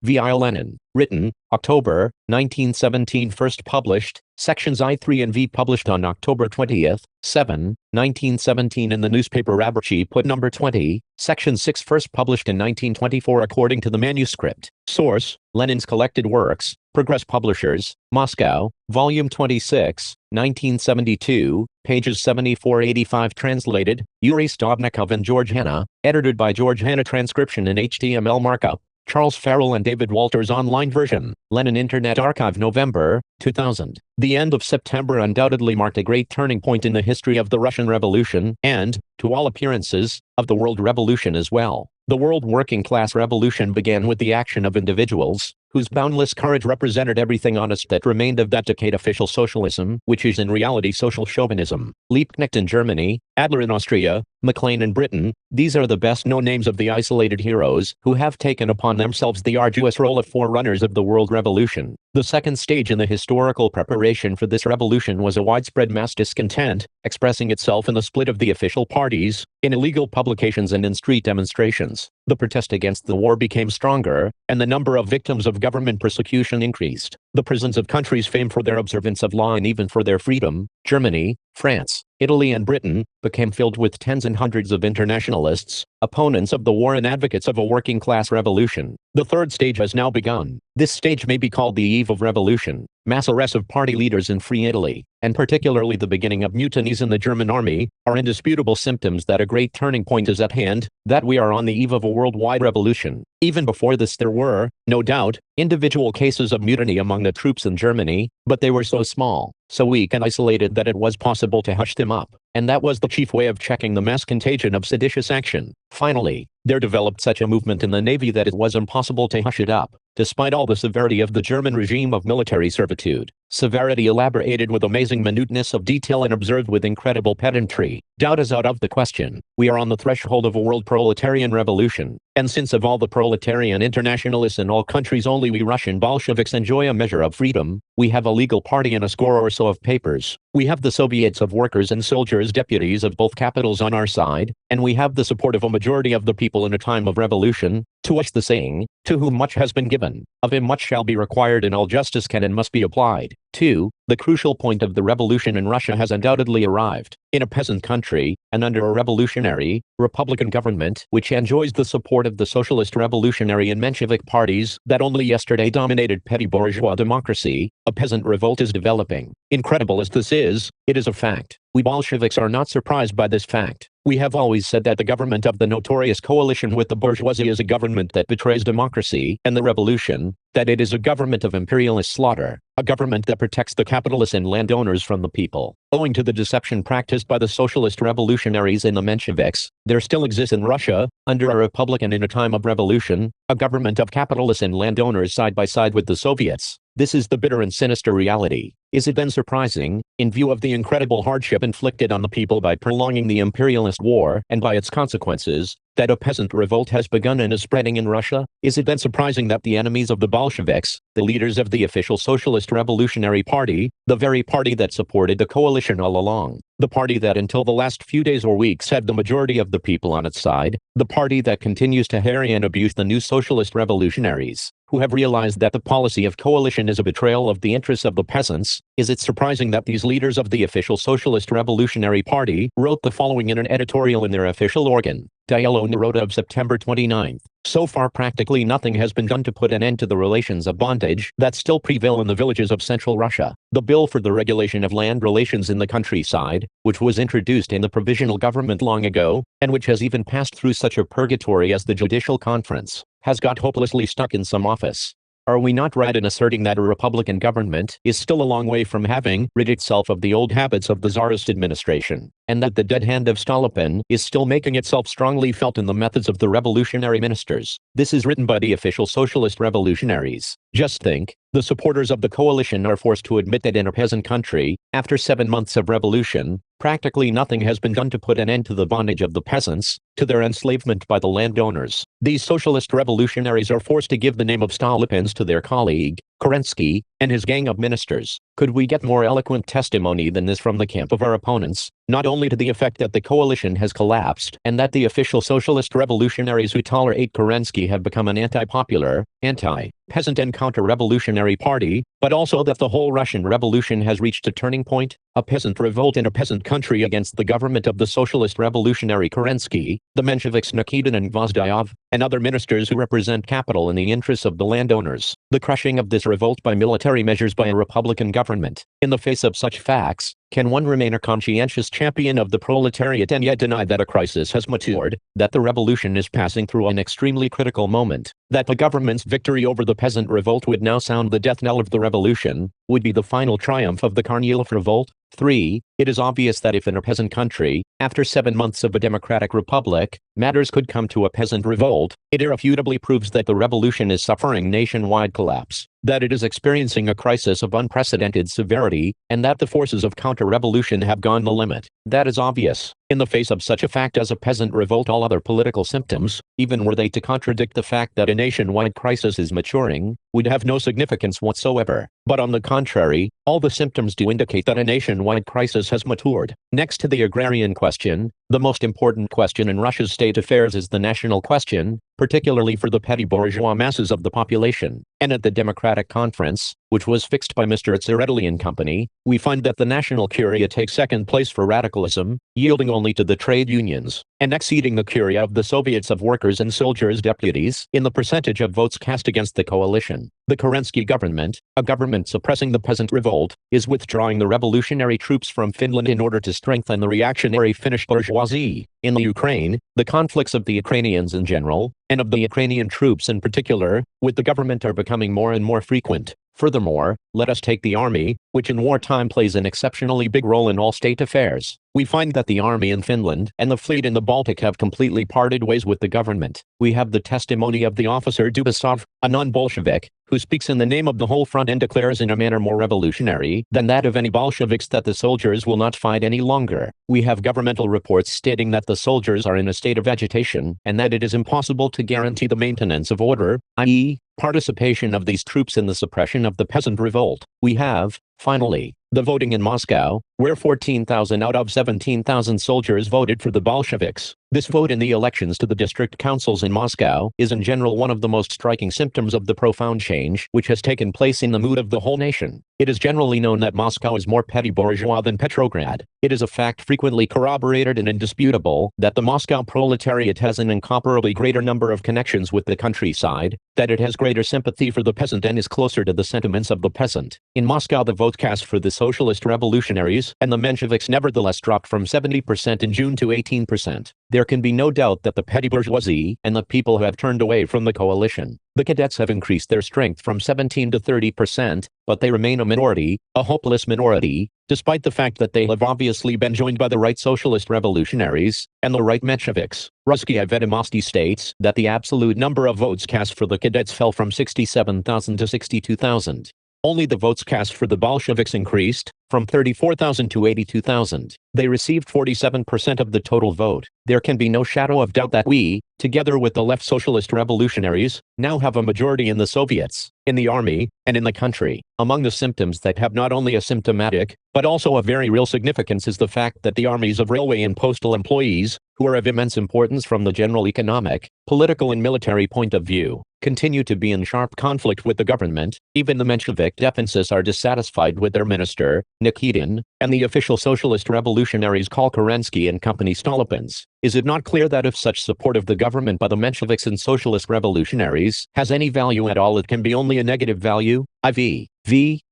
V.I. Lenin. Written, October, 1917. First published, sections I3 and V published on October 20, 7, 1917 in the newspaper Rabarchi Put No. 20, section 6. First published in 1924 according to the manuscript. Source, Lenin's Collected Works, Progress Publishers, Moscow, Volume 26, 1972, pages 74-85. Translated, Yuri Stavnikov and George Hanna, edited by George Hanna. Transcription in HTML markup, Charles Farrell and David Walters. Online version, Lenin Internet Archive. November, 2000. The end of September undoubtedly marked a great turning point in the history of the Russian Revolution and, to all appearances, of the world revolution as well. The world working class revolution began with the action of individuals, whose boundless courage represented everything honest that remained of that decade official socialism, which is in reality social chauvinism. Liebknecht in Germany, Adler in Austria, Maclean in Britain, these are the best-known names of the isolated heroes who have taken upon themselves the arduous role of forerunners of the world revolution. The second stage in the historical preparation for this revolution was a widespread mass discontent, expressing itself in the split of the official parties, in illegal publications and in street demonstrations. The protest against the war became stronger, and the number of victims of government persecution increased. The prisons of countries famed for their observance of law and even for their freedom, Germany, France, Italy and Britain, became filled with tens and hundreds of internationalists, opponents of the war and advocates of a working-class revolution. The third stage has now begun. This stage may be called the eve of revolution. Mass arrests of party leaders in Free Italy, and particularly the beginning of mutinies in the German army, are indisputable symptoms that a great turning point is at hand, that we are on the eve of a worldwide revolution. Even before this there were, no doubt, individual cases of mutiny among the troops in Germany, but they were so small, so weak and isolated that it was possible to hush them up, and that was the chief way of checking the mass contagion of seditious action. Finally, there developed such a movement in the Navy that it was impossible to hush it up, despite all the severity of the German regime of military servitude. Severity elaborated with amazing minuteness of detail and observed with incredible pedantry. Doubt is out of the question. We are on the threshold of a world proletarian revolution, and since of all the proletarian internationalists in all countries only we Russian Bolsheviks enjoy a measure of freedom, we have a legal party and a score or so of papers. We have the Soviets of workers and soldiers, deputies of both capitals on our side, and we have the support of a majority of the people in a time of revolution. To us the saying, to whom much has been given, of him much shall be required and all justice can and must be applied. 2. The crucial point of the revolution in Russia has undoubtedly arrived. In a peasant country, and under a revolutionary, republican government which enjoys the support of the socialist revolutionary and Menshevik parties that only yesterday dominated petty bourgeois democracy, a peasant revolt is developing. Incredible as this is, it is a fact. We Bolsheviks are not surprised by this fact. We have always said that the government of the notorious coalition with the bourgeoisie is a government that betrays democracy and the revolution, that it is a government of imperialist slaughter, a government that protects the capitalists and landowners from the people. Owing to the deception practiced by the socialist revolutionaries and the Mensheviks, there still exists in Russia, under a republic and in a time of revolution, a government of capitalists and landowners side by side with the Soviets. This is the bitter and sinister reality. Is it then surprising, in view of the incredible hardship inflicted on the people by prolonging the imperialist war and by its consequences, that a peasant revolt has begun and is spreading in Russia? Is it then surprising that the enemies of the Bolsheviks, the leaders of the official Socialist Revolutionary Party, the very party that supported the coalition all along, the party that until the last few days or weeks had the majority of the people on its side, the party that continues to harry and abuse the new socialist revolutionaries, who have realized that the policy of coalition is a betrayal of the interests of the peasants, is it surprising that these leaders of the official Socialist Revolutionary Party wrote the following in an editorial in their official organ, Dielo Naroda of September 29? So far practically nothing has been done to put an end to the relations of bondage that still prevail in the villages of central Russia. The bill for the regulation of land relations in the countryside, which was introduced in the provisional government long ago, and which has even passed through such a purgatory as the Judicial Conference, has got hopelessly stuck in some office. Are we not right in asserting that a Republican government is still a long way from having rid itself of the old habits of the Tsarist administration, and that the dead hand of Stolypin is still making itself strongly felt in the methods of the revolutionary ministers? This is written by the official socialist revolutionaries. Just think, the supporters of the coalition are forced to admit that in a peasant country, after 7 months of revolution, practically nothing has been done to put an end to the bondage of the peasants, to their enslavement by the landowners. These socialist revolutionaries are forced to give the name of Stolypins to their colleague, Kerensky, and his gang of ministers. Could we get more eloquent testimony than this from the camp of our opponents, not only to the effect that the coalition has collapsed and that the official socialist revolutionaries who tolerate Kerensky have become an anti-popular, anti-peasant and counter-revolutionary party, but also that the whole Russian Revolution has reached a turning point, a peasant revolt in a peasant country against the government of the socialist revolutionary Kerensky, the Mensheviks Nikitin and Gvozdyov, and other ministers who represent capital in the interests of the landowners. The crushing of this revolt by military measures by a Republican government. In the face of such facts, can one remain a conscientious champion of the proletariat and yet deny that a crisis has matured, that the revolution is passing through an extremely critical moment, that the government's victory over the peasant revolt would now sound the death knell of the revolution, would be the final triumph of the Kornilov revolt? 3. It is obvious that if in a peasant country, after 7 months of a democratic republic, matters could come to a peasant revolt, it irrefutably proves that the revolution is suffering nationwide collapse, that it is experiencing a crisis of unprecedented severity, and that the forces of counter-revolution have gone the limit. That is obvious. In the face of such a fact as a peasant revolt, all other political symptoms, even were they to contradict the fact that a nationwide crisis is maturing, would have no significance whatsoever. But on the contrary, all the symptoms do indicate that a nationwide crisis has matured. Next to the agrarian question, the most important question in Russia's state affairs is the national question, particularly for the petty bourgeois masses of the population. And at the Democratic Conference, which was fixed by Mr. Tsereteli and Company, we find that the National Curia takes second place for radicalism, yielding only to the trade unions, and exceeding the Curia of the Soviets of Workers' and Soldiers' Deputies in the percentage of votes cast against the coalition. The Kerensky government, a government suppressing the peasant revolt, is withdrawing the revolutionary troops from Finland in order to strengthen the reactionary Finnish bourgeoisie. In the Ukraine, the conflicts of the Ukrainians in general, and of the Ukrainian troops in particular, with the government are becoming more and more frequent. Furthermore, let us take the army, which in wartime plays an exceptionally big role in all state affairs. We find that the army in Finland and the fleet in the Baltic have completely parted ways with the government. We have the testimony of the officer Dubasov, a non-Bolshevik, who speaks in the name of the whole front and declares in a manner more revolutionary than that of any Bolsheviks that the soldiers will not fight any longer. We have governmental reports stating that the soldiers are in a state of agitation and that it is impossible to guarantee the maintenance of order, i.e., participation of these troops in the suppression of the peasant revolt. We have, finally, the voting in Moscow, where 14,000 out of 17,000 soldiers voted for the Bolsheviks. This vote in the elections to the district councils in Moscow is in general one of the most striking symptoms of the profound change which has taken place in the mood of the whole nation. It is generally known that Moscow is more petty bourgeois than Petrograd. It is a fact frequently corroborated and indisputable that the Moscow proletariat has an incomparably greater number of connections with the countryside, that it has greater sympathy for the peasant and is closer to the sentiments of the peasant. In Moscow, the vote cast for the socialist revolutionaries and the Mensheviks nevertheless dropped from 70% in June to 18%. There can be no doubt that the petty bourgeoisie and the people have turned away from the coalition. The cadets have increased their strength from 17 to 30%, but they remain a minority, a hopeless minority, despite the fact that they have obviously been joined by the right socialist revolutionaries and the right Mensheviks. Russkiy Vedomosti states that the absolute number of votes cast for the cadets fell from 67,000 to 62,000. Only the votes cast for the Bolsheviks increased, from 34,000 to 82,000. They received 47% of the total vote. There can be no shadow of doubt that we, together with the left socialist revolutionaries, now have a majority in the Soviets, in the army, and in the country. Among the symptoms that have not only a symptomatic, but also a very real significance is the fact that the armies of railway and postal employees, who are of immense importance from the general economic, political and military point of view, continue to be in sharp conflict with the government. Even the Menshevik defenses are dissatisfied with their minister, Nikitin, and the official socialist revolutionaries call Kerensky and Company Stolypins. Is it not clear that if such support of the government by the Mensheviks and socialist revolutionaries has any value at all, it can be only a negative value?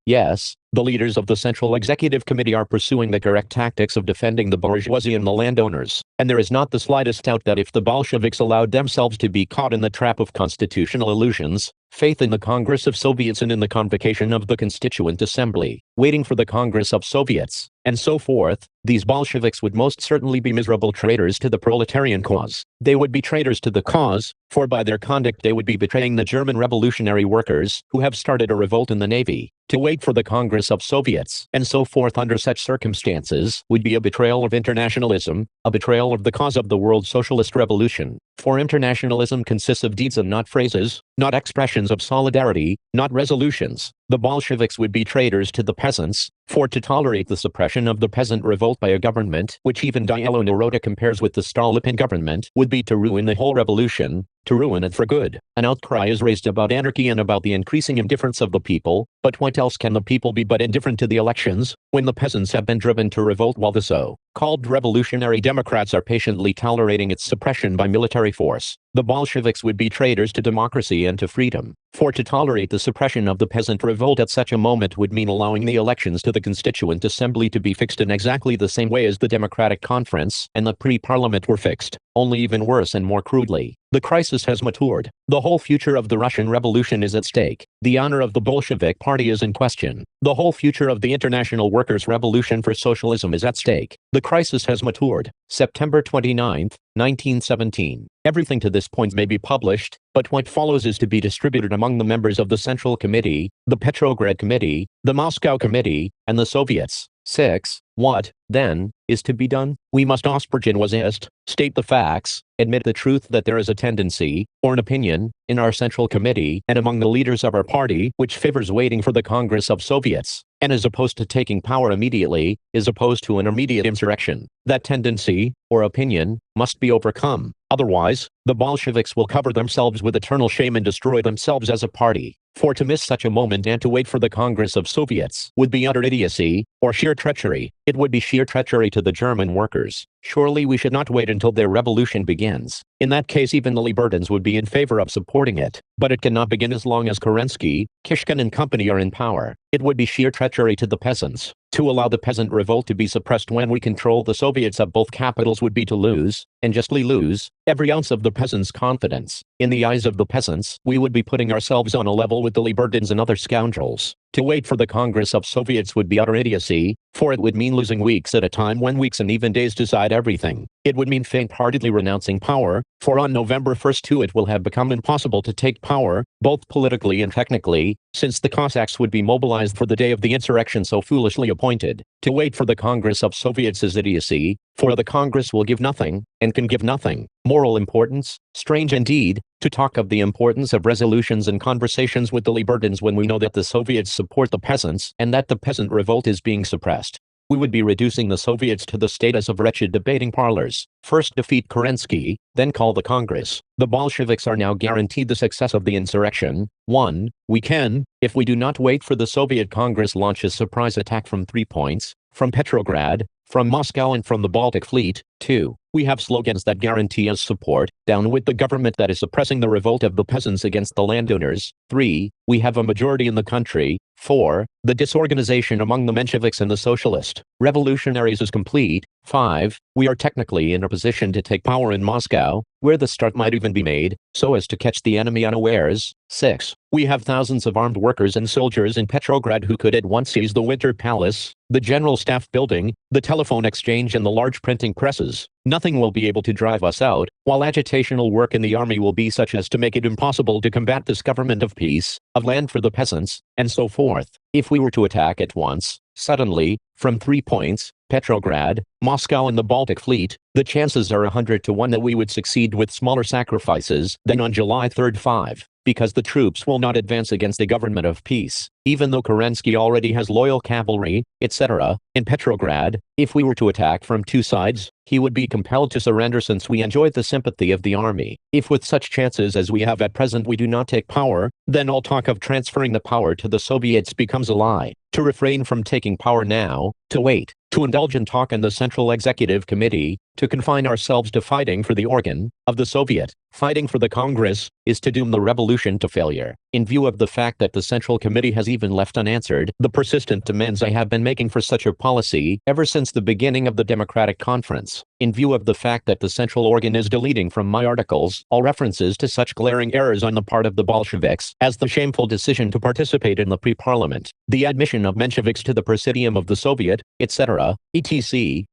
Yes, the leaders of the Central Executive Committee are pursuing the correct tactics of defending the bourgeoisie and the landowners, and there is not the slightest doubt that if the Bolsheviks allowed themselves to be caught in the trap of constitutional illusions, faith in the Congress of Soviets and in the convocation of the Constituent Assembly, waiting for the Congress of Soviets, and so forth, these Bolsheviks would most certainly be miserable traitors to the proletarian cause. They would be traitors to the cause, for by their conduct they would be betraying the German revolutionary workers, who have started a revolt in the Navy. To wait for the Congress of Soviets, and so forth under such circumstances, would be a betrayal of internationalism, a betrayal of the cause of the world socialist revolution. For internationalism consists of deeds and not phrases, not expressions of solidarity, not resolutions. The Bolsheviks would be traitors to the peasants, for to tolerate the suppression of the peasant revolt by a government which even Dielo Naroda compares with the Stolypin government would be to ruin the whole revolution, to ruin it for good. An outcry is raised about anarchy and about the increasing indifference of the people, but what else can the people be but indifferent to the elections, when the peasants have been driven to revolt while the so-called revolutionary Democrats are patiently tolerating its suppression by military force? The Bolsheviks would be traitors to democracy and to freedom, for to tolerate the suppression of the peasant revolt at such a moment would mean allowing the elections to the Constituent Assembly to be fixed in exactly the same way as the Democratic Conference and the pre-parliament were fixed, only even worse and more crudely. The crisis has matured. The whole future of the Russian Revolution is at stake. The honor of the Bolshevik Party is in question. The whole future of the International Workers' Revolution for Socialism is at stake. The crisis has matured. September 29, 1917. Everything to this point may be published, but what follows is to be distributed among the members of the Central Committee, the Petrograd Committee, the Moscow Committee, and the Soviets. 6. What, then, is to be done? We must Ospergen was ist, state the facts, admit the truth that there is a tendency, or an opinion, in our Central Committee and among the leaders of our party which favors waiting for the Congress of Soviets, and as opposed to taking power immediately, is opposed to an immediate insurrection. That tendency, or opinion, must be overcome. Otherwise, the Bolsheviks will cover themselves with eternal shame and destroy themselves as a party. For to miss such a moment and to wait for the Congress of Soviets would be utter idiocy, or sheer treachery. It would be sheer treachery to the German workers. Surely we should not wait until their revolution begins. In that case even the libertins would be in favor of supporting it. But it cannot begin as long as Kerensky, Kishkin and company are in power. It would be sheer treachery to the peasants. To allow the peasant revolt to be suppressed when we control the Soviets of both capitals would be to lose, and justly lose, every ounce of the peasants' confidence. In the eyes of the peasants, we would be putting ourselves on a level with the libertins and other scoundrels. To wait for the Congress of Soviets would be utter idiocy, for it would mean losing weeks at a time when weeks and even days decide everything. It would mean faint-heartedly renouncing power, for on November 1st too it will have become impossible to take power, both politically and technically, since the Cossacks would be mobilized for the day of the insurrection so foolishly appointed. To wait for the Congress of Soviets is idiocy, for the Congress will give nothing, and can give nothing. Moral importance? Strange indeed, to talk of the importance of resolutions and conversations with the libertins when we know that the Soviets support the peasants and that the peasant revolt is being suppressed. We would be reducing the Soviets to the status of wretched debating parlors. First defeat Kerensky, then call the Congress. The Bolsheviks are now guaranteed the success of the insurrection. 1. We can, if we do not wait for the Soviet Congress, launch a surprise attack from 3 points, from Petrograd, from Moscow and from the Baltic Fleet. 2. We have slogans that guarantee us support. Down with the government that is suppressing the revolt of the peasants against the landowners. 3. We have a majority in the country. 4. The disorganization among the Mensheviks and the socialist revolutionaries is complete. 5. We are technically in a position to take power in Moscow, where the start might even be made, so as to catch the enemy unawares. 6. We have thousands of armed workers and soldiers in Petrograd who could at once seize the Winter Palace, the General Staff Building, the telephone exchange and the large printing presses. Nothing will be able to drive us out, while agitational work in the army will be such as to make it impossible to combat this government of peace, of land for the peasants, and so forth. If we were to attack at once, suddenly, from 3 points, Petrograd, Moscow and the Baltic Fleet, the chances are 100 to 1 that we would succeed with smaller sacrifices than on July 3, 5. Because the troops will not advance against a government of peace, even though Kerensky already has loyal cavalry, etc., in Petrograd. If we were to attack from 2 sides, he would be compelled to surrender since we enjoy the sympathy of the army. If with such chances as we have at present we do not take power, then all talk of transferring the power to the Soviets becomes a lie. To refrain from taking power now, to wait, to indulge in talk in the Central Executive Committee, to confine ourselves to fighting for the organ of the Soviet, fighting for the Congress, is to doom the revolution to failure. In view of the fact that the Central Committee has even left unanswered the persistent demands I have been making for such a policy ever since the beginning of the Democratic Conference, in view of the fact that the central organ is deleting from my articles all references to such glaring errors on the part of the Bolsheviks as the shameful decision to participate in the pre-parliament, the admission of Mensheviks to the presidium of the Soviet, etc., etc.,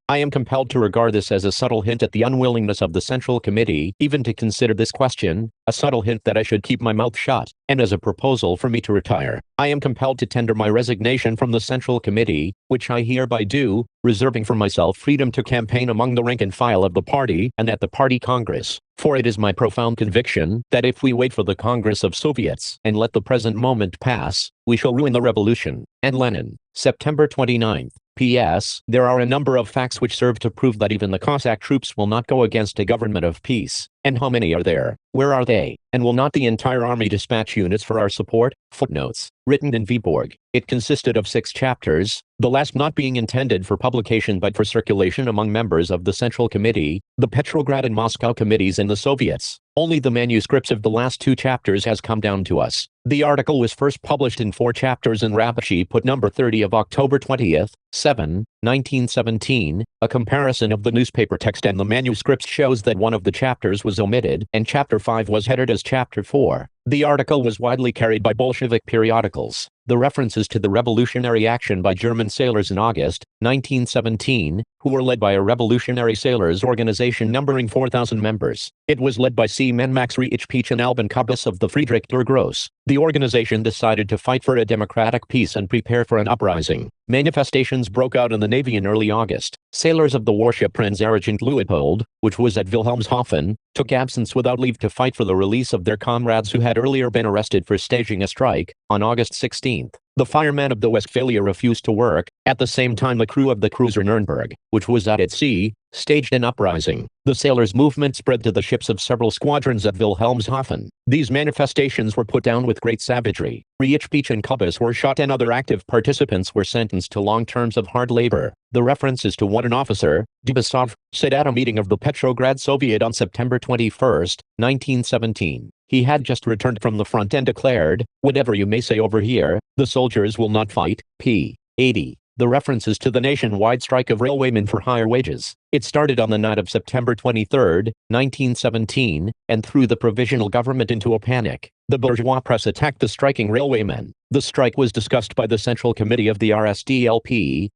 I am compelled to regard this as a subtle hint at the unwillingness of the Central Committee even to consider this question, a subtle hint that I should keep my mouth shut, and as a proposal for me to retire. I am compelled to tender my resignation from the Central Committee, which I hereby do, reserving for myself freedom to campaign among the rank and file of the party and at the party Congress. For it is my profound conviction that if we wait for the Congress of Soviets and let the present moment pass, we shall ruin the revolution. And Lenin, September 29. P.S. There are a number of facts which serve to prove that even the Cossack troops will not go against a government of peace. And how many are there? Where are they? And will not the entire army dispatch units for our support? Footnotes. Written in Vyborg. It consisted of 6 chapters, the last not being intended for publication but for circulation among members of the Central Committee, the Petrograd and Moscow committees and the Soviets. Only the manuscripts of the last 2 chapters has come down to us. The article was first published in 4 chapters in Rabachi Put number 30 of October 20th, 7, 1917. A comparison of the newspaper text and the manuscripts shows that one of the chapters was omitted and chapter 5 was headed as chapter 4. The article was widely carried by Bolshevik periodicals. The references to the revolutionary action by German sailors in August 1917, who were led by a revolutionary sailors organization numbering 4,000 members. It was led by seamen Max Riechpeach and Alban Kubis of the Friedrich der Grosse. The organization decided to fight for a democratic peace and prepare for an uprising. Manifestations broke out in the Navy in early August. Sailors of the warship Prinz Regent Luitpold, which was at Wilhelmshaven, took absence without leave to fight for the release of their comrades who had earlier been arrested for staging a strike. On August 16, the firemen of the Westphalia refused to work. At the same time, the crew of the cruiser Nuremberg, which was out at sea, staged an uprising. The sailors' movement spread to the ships of several squadrons at Wilhelmshaven. These manifestations were put down with great savagery. Riechpeach and Kubis were shot and other active participants were sentenced to long terms of hard labor. The references to what an officer, Dubasov, said at a meeting of the Petrograd Soviet on September 21, 1917. He had just returned from the front and declared, "Whatever you may say over here, the soldiers will not fight." p. 80. The references to the nationwide strike of railwaymen for higher wages. It started on the night of September 23, 1917, and threw the provisional government into a panic. The bourgeois press attacked the striking railwaymen. The strike was discussed by the Central Committee of the RSDLP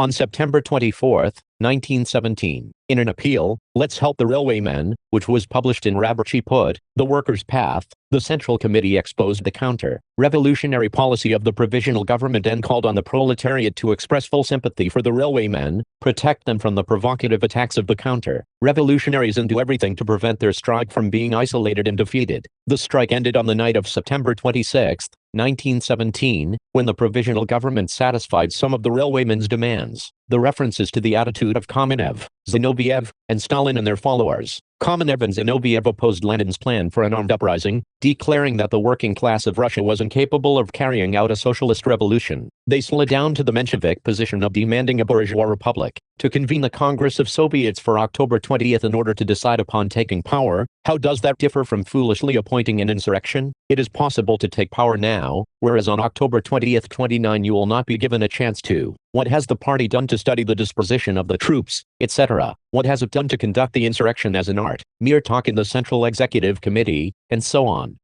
on September 24, 1917. In an appeal, "Let's Help the Railwaymen," which was published in Rabachi Put, The Workers' Path, the Central Committee exposed the counter-revolutionary policy of the provisional government and called on the proletariat to express full sympathy for the railwaymen, protect them from the provocative attacks of the counter-revolutionaries and do everything to prevent their strike from being isolated and defeated. The strike ended on the night of September 26, 1917, when the provisional government satisfied some of the railwaymen's demands. The references to the attitude of Kamenev, Zinoviev, and Stalin and their followers. Kamenev and Zinoviev opposed Lenin's plan for an armed uprising, declaring that the working class of Russia was incapable of carrying out a socialist revolution. They slid down to the Menshevik position of demanding a bourgeois republic. To convene the Congress of Soviets for October 20th in order to decide upon taking power, how does that differ from foolishly appointing an insurrection? It is possible to take power now, whereas on October 20th, 29 you will not be given a chance to. What has the party done to study the disposition of the troops, etc.? What has it done to conduct the insurrection as an art? Mere talk in the Central Executive Committee, and so on.